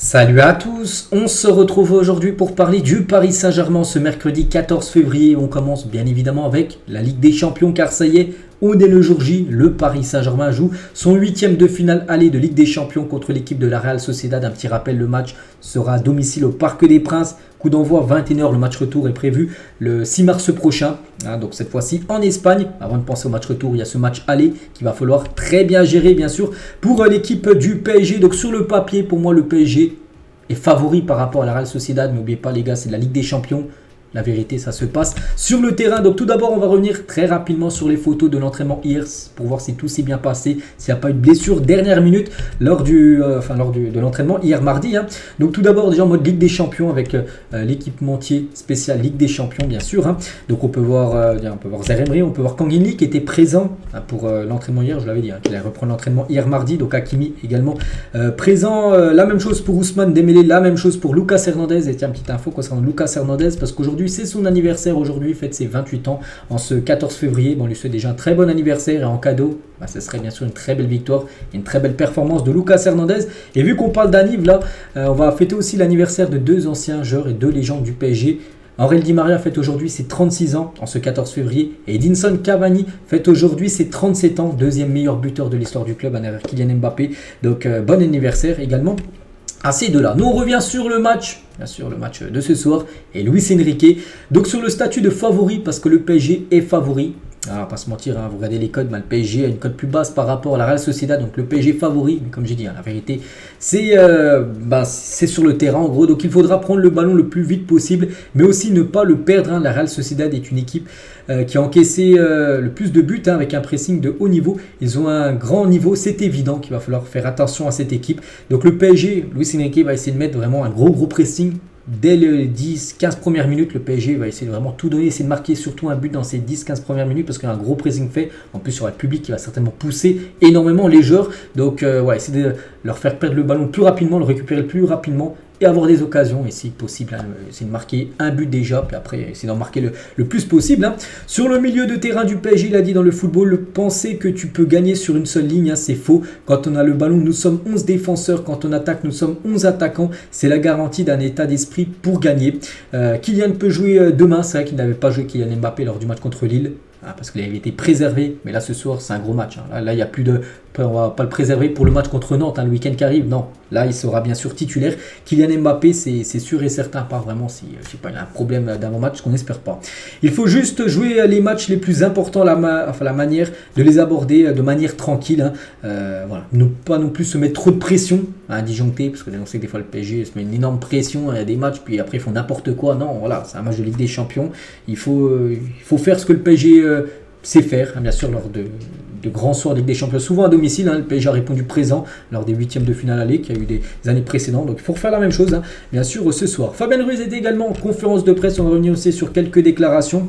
Salut à tous, on se retrouve aujourd'hui pour parler du Paris Saint-Germain ce mercredi 14 février. On commence bien évidemment avec la Ligue des Champions car ça y est, on est le jour J. Le Paris Saint-Germain joue son 8e de finale aller de Ligue des Champions contre l'équipe de la Real Sociedad. Un petit rappel, le match sera à domicile au Parc des Princes. Coup d'envoi 21h, le match retour est prévu le 6 mars prochain. Donc cette fois-ci en Espagne. Avant de penser au match retour, il y a ce match aller qu'il va falloir très bien gérer bien sûr pour l'équipe du PSG. Donc sur le papier, pour moi le PSG est favori par rapport à la Real Sociedad. N'oubliez pas les gars, c'est de la Ligue des Champions. La vérité, ça se passe sur le terrain. Donc tout d'abord, on va revenir très rapidement sur les photos de l'entraînement hier pour voir si tout s'est bien passé, s'il n'y a pas eu de blessure dernière minute lors de l'entraînement hier mardi. Donc tout d'abord, déjà en mode Ligue des Champions avec l'équipementier spécial Ligue des Champions, bien sûr. Donc on peut voir Zaire Emery, on peut voir Kang In-lee qui était présent pour l'entraînement hier. Je l'avais dit, qu'il allait reprendre l'entraînement hier mardi. Donc Hakimi également présent. La même chose pour Ousmane Dembélé, la même chose pour Lucas Hernandez. Et tiens, petite info concernant Lucas Hernandez parce qu'aujourd'hui, c'est son anniversaire aujourd'hui, il fête ses 28 ans en ce 14 février. Bon, on lui souhaite déjà un très bon anniversaire et en cadeau, ce serait bien sûr une très belle victoire et une très belle performance de Lucas Hernandez. Et vu qu'on parle d'anniv là, on va fêter aussi l'anniversaire de deux anciens joueurs et deux légendes du PSG. Henri Di Maria fête aujourd'hui ses 36 ans en ce 14 février et Edinson Cavani fête aujourd'hui ses 37 ans, deuxième meilleur buteur de l'histoire du club derrière Kylian Mbappé. Donc bon anniversaire également à ces deux-là. Nous on revient sur le match, bien sûr le match de ce soir et Luis Enrique. Donc sur le statut de favori parce que le PSG est favori. Alors, pas se mentir, vous regardez les codes, le PSG a une cote plus basse par rapport à la Real Sociedad, donc le PSG favori, mais comme j'ai dit, la vérité, c'est sur le terrain en gros, donc il faudra prendre le ballon le plus vite possible, mais aussi ne pas le perdre. La Real Sociedad est une équipe qui a encaissé le plus de buts avec un pressing de haut niveau. Ils ont un grand niveau, c'est évident qu'il va falloir faire attention à cette équipe. Donc le PSG, Luis Enrique va essayer de mettre vraiment un gros pressing. Dès les 10-15 premières minutes, le PSG va essayer de vraiment tout donner, essayer de marquer surtout un but dans ces 10-15 premières minutes parce qu'il y a un gros pressing fait. En plus, il y aura le public qui va certainement pousser énormément les joueurs. Donc, essayer de leur faire perdre le ballon plus rapidement, le récupérer le plus rapidement et avoir des occasions. Et si possible, essayer de marquer un but déjà, puis après, essayer d'en marquer le plus possible. Sur le milieu de terrain du PSG, il a dit dans le football, penser que tu peux gagner sur une seule ligne, c'est faux. Quand on a le ballon, nous sommes 11 défenseurs. Quand on attaque, nous sommes 11 attaquants. C'est la garantie d'un état d'esprit pour gagner. Kylian peut jouer demain. C'est vrai qu'il n'avait pas joué Kylian Mbappé lors du match contre Lille. Parce qu'il avait été préservé, mais là ce soir c'est un gros match. Là il n'y a plus de. On va pas le préserver pour le match contre Nantes, le week-end qui arrive. Non, là il sera bien sûr titulaire. Kylian Mbappé, c'est sûr et certain, pas vraiment si il y a un problème d'avant-match, qu'on n'espère pas. Il faut juste jouer les matchs les plus importants, la manière de les aborder de manière tranquille. Ne pas non plus se mettre trop de pression disjoncter, parce que on sait que des fois le PSG se met une énorme pression, il y a des matchs, puis après ils font n'importe quoi. Non, voilà, c'est un match de Ligue des Champions. Il faut faire ce que le PSG sait faire, bien sûr, lors de grands soirs de Ligue des Champions, souvent à domicile. Le PSG a répondu présent lors des 8e de finale aller qu'il y a eu des années précédentes. Donc il faut refaire la même chose, bien sûr, ce soir. Fabien Ruiz était également en conférence de presse. On va revenir aussi sur quelques déclarations.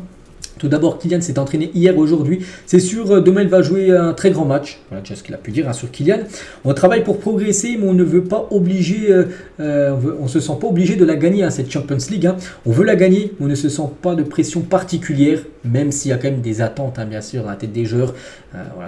Tout d'abord, Kylian s'est entraîné hier, aujourd'hui. C'est sûr, demain il va jouer un très grand match. Voilà déjà ce qu'il a pu dire sur Kylian. On travaille pour progresser, mais on ne veut pas obliger, on se sent pas obligé de la gagner, cette Champions League. On veut la gagner, mais on ne se sent pas de pression particulière, même s'il y a quand même des attentes, bien sûr, dans la tête des joueurs.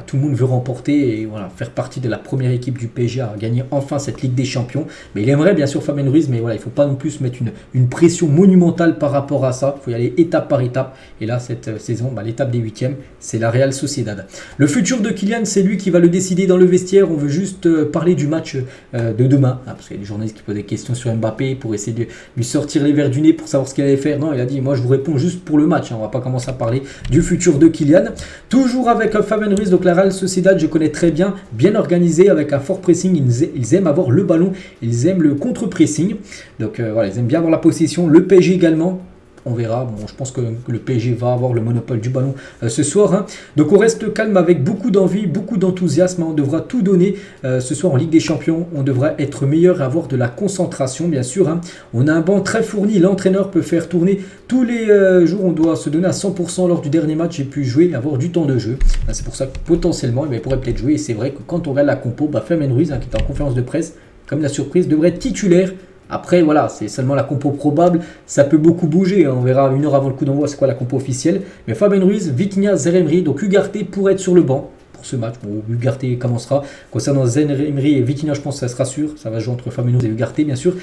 Tout le monde veut remporter et faire partie de la première équipe du PSG à gagner enfin cette Ligue des Champions. Mais il aimerait bien sûr Fabien Ruiz, mais il ne faut pas non plus se mettre une pression monumentale par rapport à ça. Il faut y aller étape par étape. Et là, cette saison, l'étape des 8e, c'est la Real Sociedad. Le futur de Kylian, c'est lui qui va le décider dans le vestiaire. On veut juste parler du match de demain, parce qu'il y a des journalistes qui posent des questions sur Mbappé pour essayer de lui sortir les verres du nez pour savoir ce qu'il allait faire. Non, il a dit, moi je vous réponds juste pour le match. On ne va pas commencer à parler du futur de Kylian. Toujours avec Fabien Ruiz, donc la Real Sociedad, je connais très bien organisé avec un fort pressing. Ils aiment avoir le ballon, ils aiment le contre-pressing. Donc ils aiment bien avoir la possession. Le PSG également. On verra. Bon, je pense que le PSG va avoir le monopole du ballon ce soir. Donc on reste calme avec beaucoup d'envie, beaucoup d'enthousiasme. On devra tout donner ce soir en Ligue des Champions. On devra être meilleur et avoir de la concentration, bien sûr. On a un banc très fourni. L'entraîneur peut faire tourner tous les jours. On doit se donner à 100% lors du dernier match et puis jouer, avoir du temps de jeu. C'est pour ça que potentiellement, il pourrait peut-être jouer. Et c'est vrai que quand on regarde la compo, Fabien Ruiz, qui est en conférence de presse, comme la surprise, devrait être titulaire. Après, voilà, c'est seulement la compo probable. Ça peut beaucoup bouger. On verra une heure avant le coup d'envoi c'est quoi la compo officielle. Mais Fabien Ruiz, Vitinha, Zaire Emery, donc Ugarte pourrait être sur le banc. pour ce match. Bon, Ugarte commencera. Concernant Zaïre Emery et Vitinha, je pense que ça sera sûr. Ça va jouer entre Fabinho et Ugarte, bien sûr.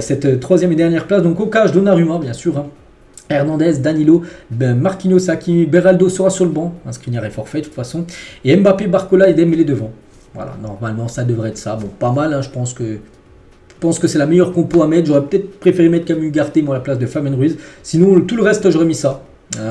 Cette troisième et dernière place, donc au cage, Donnarumma, bien sûr. Hein. Hernandez, Danilo, Marquinhos, Hakimi, Beraldo sera sur le banc. Un Skriniar est forfait de toute façon. Et Mbappé, Barcola et Dembélé devant. Voilà, normalement ça devrait être ça. Bon, pas mal, hein, je pense que c'est la meilleure compo à mettre. J'aurais peut-être préféré mettre Camus Ugarte moi à la place de Fabien Ruiz. Sinon, tout le reste, j'aurais mis ça.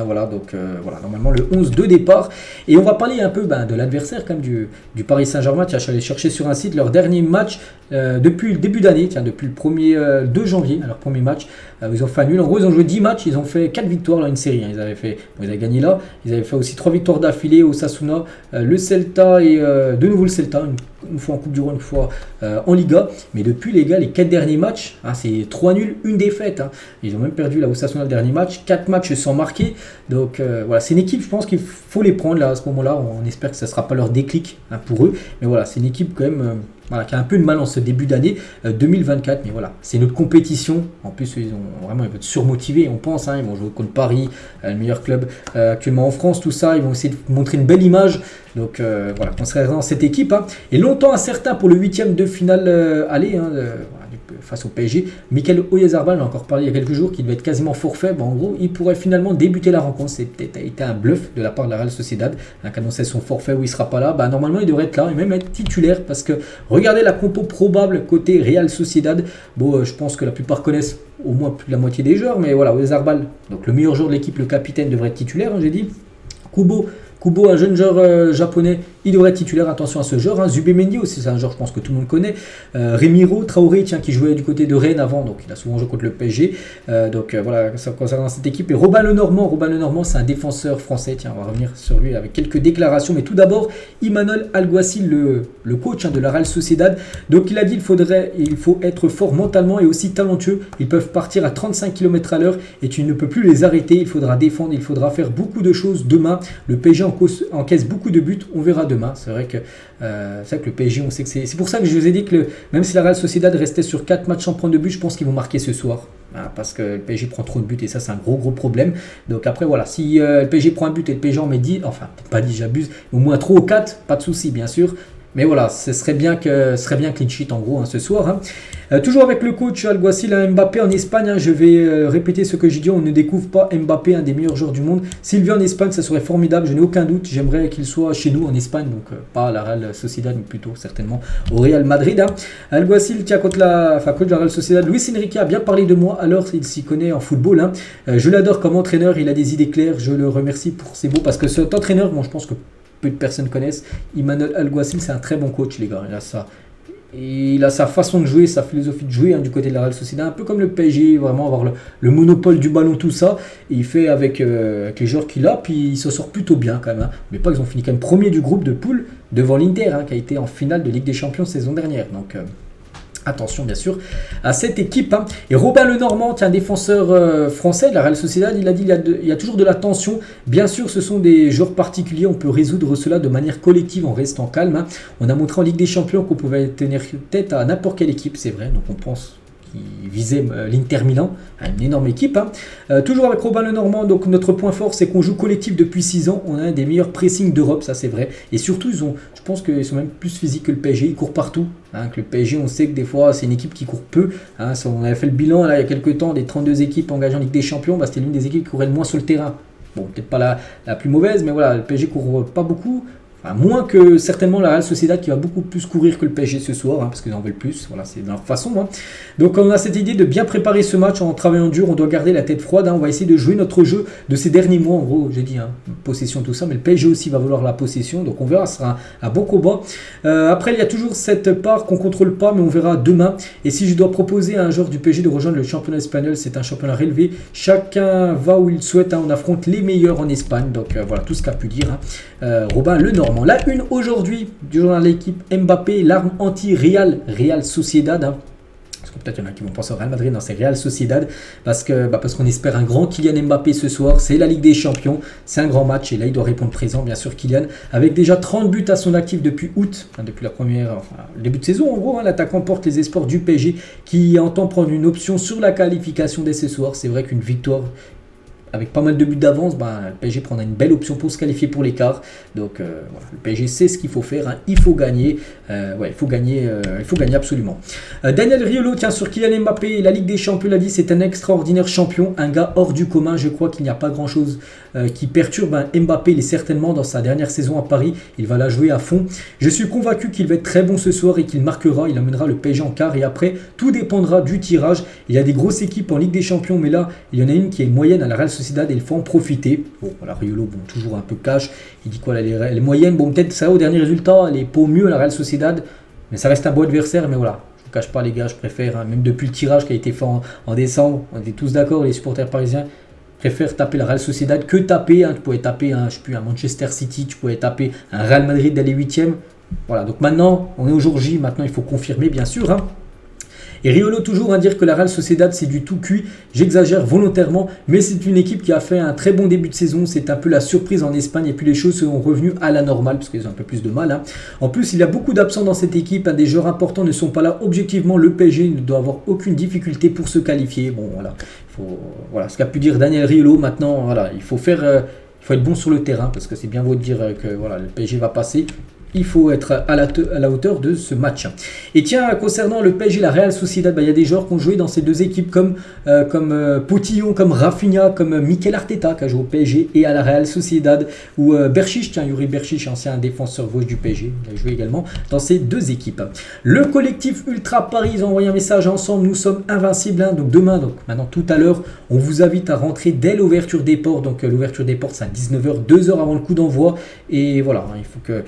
Voilà, donc voilà, normalement le 11 de départ. Et on va parler un peu de l'adversaire quand même du Paris Saint-Germain. Tiens, je suis allé chercher sur un site leur dernier match depuis le début d'année, depuis le 1er 2 janvier, leur premier match. Ils ont fait un nul. En gros, ils ont joué 10 matchs, ils ont fait 4 victoires dans une série. Hein. Ils avaient gagné là. Ils avaient fait aussi 3 victoires d'affilée au Osasuna, le Celta et de nouveau le Celta, une fois en Coupe du Roi, une fois en Liga. Mais depuis, les gars, les 4 derniers matchs, hein, c'est 3 nuls, une défaite. Hein. Ils ont même perdu là au Osasuna le dernier match, 4 matchs sans marquer. Donc voilà, c'est une équipe, je pense qu'il faut les prendre là à ce moment-là. On espère que ça ne sera pas leur déclic pour eux. Mais voilà, c'est une équipe quand même qui a un peu de mal en ce début d'année 2024. Mais voilà, c'est notre compétition. En plus, ils vont être surmotivés, on pense. Ils vont jouer contre Paris, le meilleur club actuellement en France, tout ça. Ils vont essayer de montrer une belle image. Donc voilà, on serait dans cette équipe. Et longtemps incertain pour le 8e de finale aller. Face au PSG, Mikel Oyarzabal, on a encore parlé il y a quelques jours, qu'il devait être quasiment forfait. En gros, il pourrait finalement débuter la rencontre. C'est peut-être été un bluff de la part de la Real Sociedad, qui annonçait son forfait où il ne sera pas là. Normalement, il devrait être là et même être titulaire parce que regardez la compo probable côté Real Sociedad. Bon, je pense que la plupart connaissent au moins plus de la moitié des joueurs, mais voilà, Oyarzabal, donc le meilleur joueur de l'équipe, le capitaine, devrait être titulaire, j'ai dit. Kubo, un jeune joueur japonais, il devrait être titulaire, attention à ce joueur. Zubimendi aussi, c'est un joueur je pense que tout le monde connaît. Remiro Traoré, qui jouait du côté de Rennes avant, donc il a souvent joué contre le PSG. Voilà, ça concernant cette équipe. Et Robin Lenormand, c'est un défenseur français. Tiens, on va revenir sur lui avec quelques déclarations. Mais tout d'abord, Imanol Alguacil, le coach de la Real Sociedad. Donc il a dit il faut être fort mentalement et aussi talentueux. Ils peuvent partir à 35 km/h et tu ne peux plus les arrêter. Il faudra défendre, il faudra faire beaucoup de choses demain. Le PSG encaisse beaucoup de buts, on verra demain. C'est vrai que le PSG, on sait que c'est pour ça que je vous ai dit que même si la Real Sociedad restait sur 4 matchs sans prendre de but, je pense qu'ils vont marquer ce soir. Parce que le PSG prend trop de buts et ça c'est un gros problème. Donc après voilà, si le PSG prend un but et le PSG en met 10, enfin peut-être pas 10 j'abuse, au moins 3 ou 4, pas de souci bien sûr. Mais voilà, ce serait bien clean sheet en gros ce soir. Toujours avec le coach Alguacil, Mbappé en Espagne. Je vais répéter ce que j'ai dit, on ne découvre pas Mbappé, un des meilleurs joueurs du monde. S'il vient en Espagne, ça serait formidable, je n'ai aucun doute. J'aimerais qu'il soit chez nous en Espagne, donc pas à la Real Sociedad, mais plutôt certainement au Real Madrid. Alguacil, coach de la Real Sociedad, Luis Enrique a bien parlé de moi, alors il s'y connaît en football. Je l'adore comme entraîneur, il a des idées claires, je le remercie pour ses mots, parce que cet entraîneur, je pense que peu de personnes connaissent, Imanol Alguacil, c'est un très bon coach, les gars. Il a sa façon de jouer, sa philosophie de jouer du côté de la Real Sociedad, un peu comme le PSG, vraiment avoir le monopole du ballon, tout ça. Et il fait avec les joueurs qu'il a, puis il se sort plutôt bien quand même. Mais pas, ils ont fini quand même premier du groupe de poule devant l'Inter, qui a été en finale de Ligue des Champions saison dernière. Donc attention bien sûr à cette équipe. Et Robin Lenormand, un défenseur français de la Real Sociedad, il a dit il y a toujours de la tension. Bien sûr, ce sont des joueurs particuliers, on peut résoudre cela de manière collective en restant calme. On a montré en Ligue des Champions qu'on pouvait tenir tête à n'importe quelle équipe, c'est vrai, donc on pense qui visait l'Inter Milan, une énorme équipe. Toujours avec Robin Lenormand, donc notre point fort c'est qu'on joue collectif depuis 6 ans, on a un des meilleurs pressings d'Europe, ça c'est vrai, et surtout je pense qu'ils sont même plus physiques que le PSG, ils courent partout, que le PSG on sait que des fois c'est une équipe qui court peu, on avait fait le bilan là, il y a quelques temps des 32 équipes engagées en Ligue des Champions, c'était l'une des équipes qui courait le moins sur le terrain. Bon, peut-être pas la plus mauvaise, mais voilà, le PSG court pas beaucoup. Moins que certainement la Real Sociedad qui va beaucoup plus courir que le PSG ce soir, parce qu'ils en veulent plus, voilà, c'est de leur façon. Donc on a cette idée de bien préparer ce match en travaillant dur, on doit garder la tête froide, on va essayer de jouer notre jeu de ces derniers mois, en gros, j'ai dit, possession, tout ça, mais le PSG aussi va vouloir la possession, donc on verra, ce sera un bon combat. Après, il y a toujours cette part qu'on ne contrôle pas, mais on verra demain. Et si je dois proposer à un joueur du PSG de rejoindre le championnat espagnol, c'est un championnat relevé, chacun va où il souhaite, on affronte les meilleurs en Espagne, donc voilà tout ce qu'a pu dire Robin Lenormand. La une aujourd'hui du journal de l'équipe, Mbappé, l'arme anti-Real Sociedad. Parce que peut-être il y en a qui vont penser au Real Madrid, non, c'est Real Sociedad. Parce qu'on espère un grand Kylian Mbappé ce soir. C'est la Ligue des Champions, c'est un grand match. Et là, il doit répondre présent, bien sûr, Kylian. Avec déjà 30 buts à son actif depuis août, depuis le début de saison, en gros. L'attaquant porte les espoirs du PSG qui entend prendre une option sur la qualification dès ce soir. C'est vrai qu'une victoire avec pas mal de buts d'avance, le PSG prendra une belle option pour se qualifier pour l'écart. Donc voilà, le PSG sait ce qu'il faut faire, hein. Il faut gagner, il faut gagner absolument. Daniel Riolo, tiens, sur Kylian Mbappé, la Ligue des Champions l'a dit, c'est un extraordinaire champion, un gars hors du commun. Je crois qu'il n'y a pas grand chose qui perturbe Mbappé. Il est certainement dans sa dernière saison à Paris, il va la jouer à fond. Je suis convaincu qu'il va être très bon ce soir et qu'il marquera, il amènera le PSG en quart, et après tout dépendra du tirage. Il y a des grosses équipes en Ligue des Champions, mais là il y en a une qui est moyenne à la Real Sociedad et il faut en profiter. Bon voilà, Riolo, bon, toujours un peu cash, il dit quoi là, les moyennes, bon peut-être ça au dernier résultat, elle est pas au mieux à la Real Sociedad, mais ça reste un beau adversaire. Mais voilà, je ne cache pas les gars, je préfère, hein, même depuis le tirage qui a été fait en décembre, on était tous d'accord, les supporters parisiens, préfère taper la Real Sociedad que taper, hein, tu pouvais taper un Manchester City, tu pouvais taper un Real Madrid d'aller 8e. Voilà, donc maintenant, on est au jour J, maintenant il faut confirmer bien sûr, hein. Et Riolo toujours à dire que la Real Sociedad c'est du tout cuit, j'exagère volontairement, mais c'est une équipe qui a fait un très bon début de saison, c'est un peu la surprise en Espagne et puis les choses sont revenues à la normale parce qu'ils ont un peu plus de mal, hein. En plus il y a beaucoup d'absents dans cette équipe, hein, des joueurs importants ne sont pas là, objectivement le PSG ne doit avoir aucune difficulté pour se qualifier. Bon voilà, voilà ce qu'a pu dire Daniel Riolo. Maintenant voilà, il faut être bon sur le terrain parce que c'est bien beau de dire que voilà, le PSG va passer. Il faut être à la hauteur de ce match. Et tiens, concernant le PSG et la Real Sociedad, il y a des joueurs qui ont joué dans ces deux équipes comme Potillon, comme Rafinha, comme Mikel Arteta qui a joué au PSG et à la Real Sociedad, ou Berchiche, tiens, Yuri Berchiche, ancien défenseur gauche du PSG, il a joué également dans ces deux équipes. Le collectif Ultra Paris, ils ont envoyé un message ensemble, nous sommes invincibles, hein. Donc demain, donc maintenant tout à l'heure, on vous invite à rentrer dès l'ouverture des portes. Donc l'ouverture des portes c'est à 19h, 2 heures avant le coup d'envoi. Et voilà, hein, il faut que...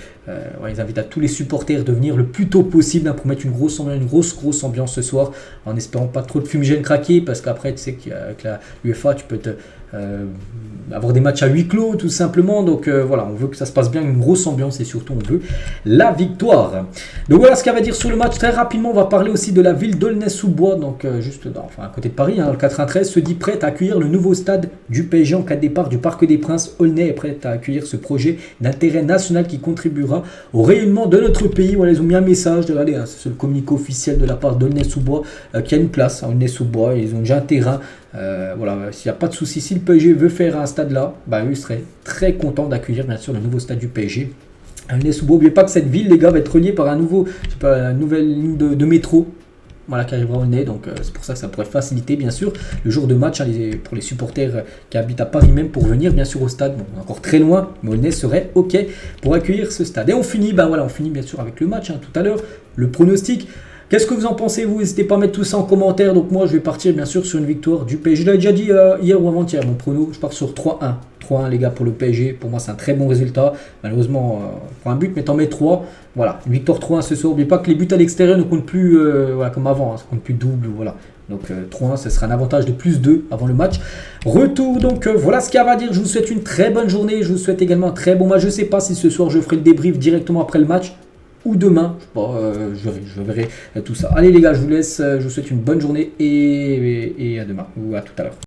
ils invitent à tous les supporters de venir le plus tôt possible, hein, pour mettre une grosse ambiance ce soir, en espérant pas trop de fumigène craquer, parce qu'après tu sais qu'avec la UEFA tu peux avoir des matchs à huis clos tout simplement. Donc voilà, on veut que ça se passe bien, une grosse ambiance, et surtout on veut la victoire. Donc voilà ce qu'elle va dire sur le match. Très rapidement on va parler aussi de la ville d'Aulnay-sous-Bois, donc juste à côté de Paris, hein, le 93 se dit prête à accueillir le nouveau stade du PSG en cas de départ du Parc des Princes. Aulnay est prête à accueillir ce projet d'intérêt national qui contribuera au rayonnement de notre pays. Voilà, ils ont mis un message, regardez, hein, c'est le communiqué officiel de la part d'Aulnay-sous-Bois, qui a une place à Aulnay-sous-Bois, ils ont déjà un terrain. Voilà, s'il n'y a pas de souci, si le PSG veut faire un stade là, eux seraient très contents d'accueillir bien sûr le nouveau stade du PSG. Aulnay-sous-Bois, n'oubliez pas que cette ville, les gars, va être reliée par une nouvelle ligne de métro. Voilà, qui arrivera au nez, donc c'est pour ça que ça pourrait faciliter bien sûr le jour de match, hein, pour les supporters qui habitent à Paris même, pour venir bien sûr au stade. Bon, on est encore très loin, mais Aulnay serait ok pour accueillir ce stade. Et on finit, on finit bien sûr avec le match, hein, tout à l'heure, le pronostic. Qu'est-ce que vous en pensez, vous? N'hésitez pas à mettre tout ça en commentaire. Donc moi je vais partir bien sûr sur une victoire du PSG. Je l'avais déjà dit hier ou avant-hier, mon prono, je pars sur 3-1. 3-1 les gars pour le PSG, pour moi c'est un très bon résultat. Malheureusement pour un but, mais t'en mets 3. Voilà, une victoire 3-1 ce soir. N'oubliez pas que les buts à l'extérieur ne comptent plus comme avant, hein, ça compte plus double, voilà. Donc 3-1, ce sera un avantage de plus 2 avant le match. Retour, donc voilà ce qu'il y a à dire. Je vous souhaite une très bonne journée. Je vous souhaite également un très bon match. Je ne sais pas si ce soir je ferai le débrief directement après le match ou demain. Je verrai tout ça. Allez les gars, je vous laisse. Je vous souhaite une bonne journée et à demain ou à tout à l'heure.